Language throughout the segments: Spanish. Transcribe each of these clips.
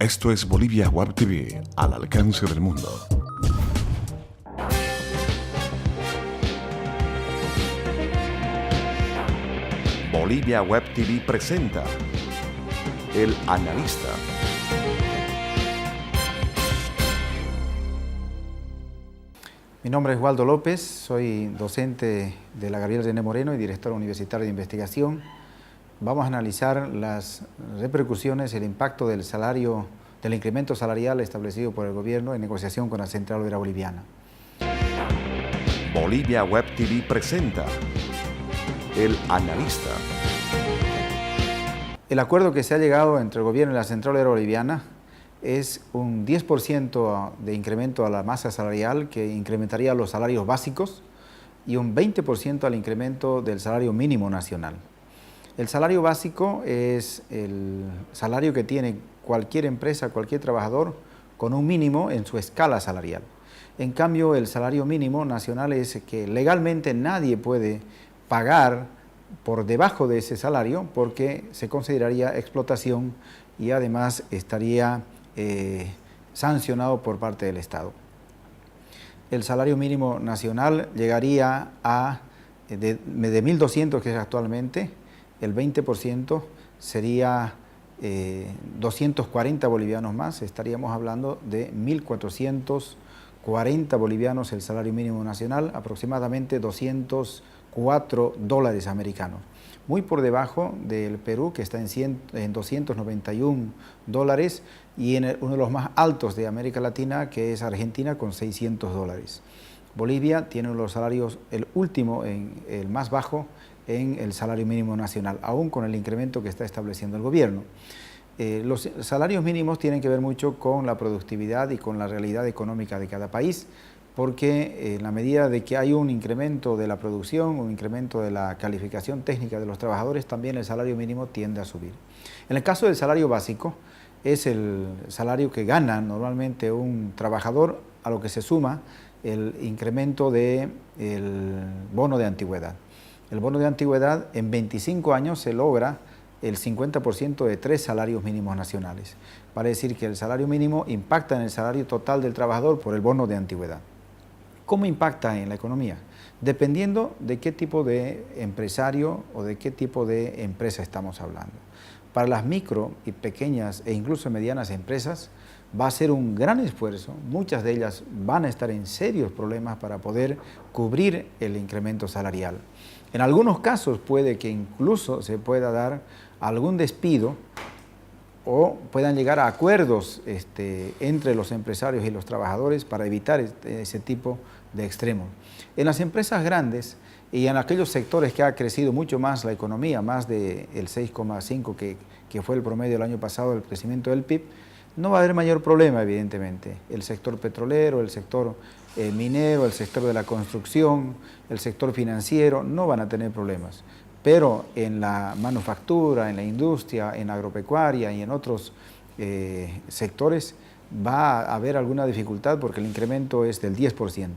Esto es Bolivia Web TV, al alcance del mundo. Bolivia Web TV presenta El Analista. Mi nombre es Waldo López, soy docente de la Gabriel René Moreno y director universitario de investigación. Vamos a analizar las repercusiones, el impacto del incremento salarial establecido por el gobierno en negociación con la Central Obrera Boliviana. Bolivia Web TV presenta El Analista. El acuerdo que se ha llegado entre el gobierno y la Central Obrera Boliviana es un 10% de incremento a la masa salarial que incrementaría los salarios básicos y un 20% al incremento del salario mínimo nacional. El salario básico es el salario que tiene cualquier empresa, cualquier trabajador con un mínimo en su escala salarial. En cambio, el salario mínimo nacional es que legalmente nadie puede pagar por debajo de ese salario porque se consideraría explotación y además estaría sancionado por parte del Estado. El salario mínimo nacional llegaría a de 1.200 que es actualmente, el 20% sería 240 bolivianos más, estaríamos hablando de 1.440 bolivianos el salario mínimo nacional, aproximadamente 204 dólares americanos. Muy por debajo del Perú, que está en 291 dólares, y en uno de los más altos de América Latina, que es Argentina, con 600 dólares. Bolivia tiene uno de los salarios, el último, el más bajo, en el salario mínimo nacional, aún con el incremento que está estableciendo el gobierno. Los salarios mínimos tienen que ver mucho con la productividad y con la realidad económica de cada país, porque en la medida de que hay un incremento de la producción, un incremento de la calificación técnica de los trabajadores, también el salario mínimo tiende a subir. En el caso del salario básico, es el salario que gana normalmente un trabajador, a lo que se suma el incremento del bono de antigüedad. El bono de antigüedad en 25 años se logra el 50% de 3 salarios mínimos nacionales. Vale decir que el salario mínimo impacta en el salario total del trabajador por el bono de antigüedad. ¿Cómo impacta en la economía? Dependiendo de qué tipo de empresario o de qué tipo de empresa estamos hablando. Para las micro y pequeñas e incluso medianas empresas va a ser un gran esfuerzo, muchas de ellas van a estar en serios problemas para poder cubrir el incremento salarial. En algunos casos puede que incluso se pueda dar algún despido o puedan llegar a acuerdos entre los empresarios y los trabajadores para evitar ese tipo de extremos. En las empresas grandes y en aquellos sectores que ha crecido mucho más la economía, más del 6,5 que fue el promedio del año pasado del crecimiento del PIB, no va a haber mayor problema, evidentemente. El sector petrolero, el sector minero, el sector de la construcción, el sector financiero, no van a tener problemas. Pero en la manufactura, en la industria, en la agropecuaria y en otros sectores va a haber alguna dificultad porque el incremento es del 10%.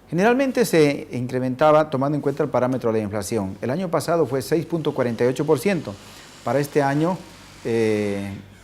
Generalmente se incrementaba tomando en cuenta el parámetro de la inflación. El año pasado fue 6,48%. Para este año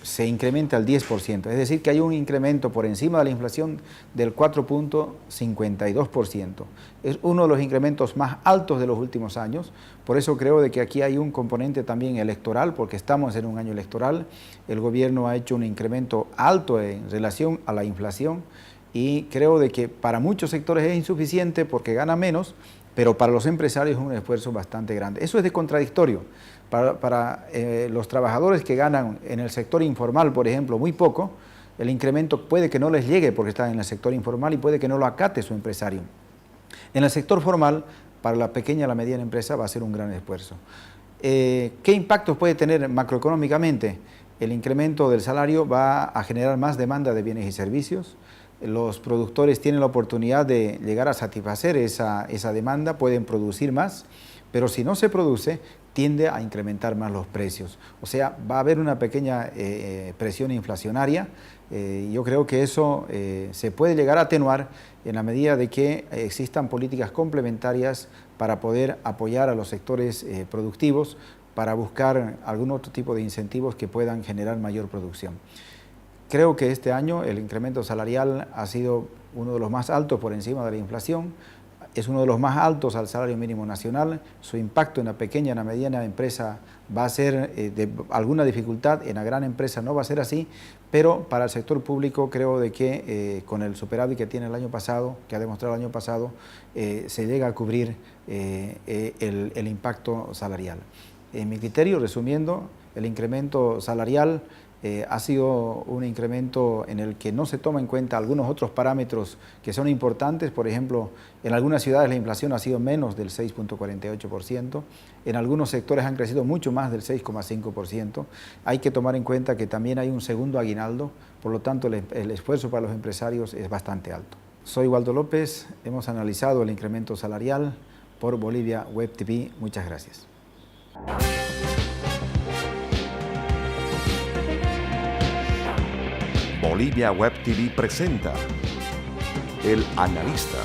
se incrementa al 10%, es decir que hay un incremento por encima de la inflación del 4,52%. Es uno de los incrementos más altos de los últimos años, por eso creo de que aquí hay un componente también electoral, porque estamos en un año electoral, el gobierno ha hecho un incremento alto en relación a la inflación y creo de que para muchos sectores es insuficiente porque gana menos, pero para los empresarios es un esfuerzo bastante grande. Eso es de contradictorio. Para los trabajadores que ganan en el sector informal, por ejemplo, muy poco, el incremento puede que no les llegue porque están en el sector informal y puede que no lo acate su empresario. En el sector formal, para la pequeña y la mediana empresa va a ser un gran esfuerzo. ¿Qué impactos puede tener macroeconómicamente? El incremento del salario va a generar más demanda de bienes y servicios. Los productores tienen la oportunidad de llegar a satisfacer esa demanda, pueden producir más, pero si no se produce, tiende a incrementar más los precios. O sea, va a haber una pequeña presión inflacionaria. Yo creo que eso se puede llegar a atenuar en la medida de que existan políticas complementarias para poder apoyar a los sectores productivos, para buscar algún otro tipo de incentivos que puedan generar mayor producción. Creo que este año el incremento salarial ha sido uno de los más altos por encima de la inflación, es uno de los más altos al salario mínimo nacional. Su impacto en la pequeña y en la mediana empresa va a ser de alguna dificultad, en la gran empresa no va a ser así, pero para el sector público creo de que con el superávit que tiene el año pasado, que ha demostrado el año pasado, se llega a cubrir el impacto salarial. En mi criterio, resumiendo, el incremento salarial ha sido un incremento en el que no se toma en cuenta algunos otros parámetros que son importantes. Por ejemplo, en algunas ciudades la inflación ha sido menos del 6,48%, en algunos sectores han crecido mucho más del 6,5%. Hay que tomar en cuenta que también hay un segundo aguinaldo, por lo tanto el esfuerzo para los empresarios es bastante alto. Soy Waldo López, hemos analizado el incremento salarial por Bolivia Web TV. Muchas gracias. Bolivia Web TV presenta El Analista.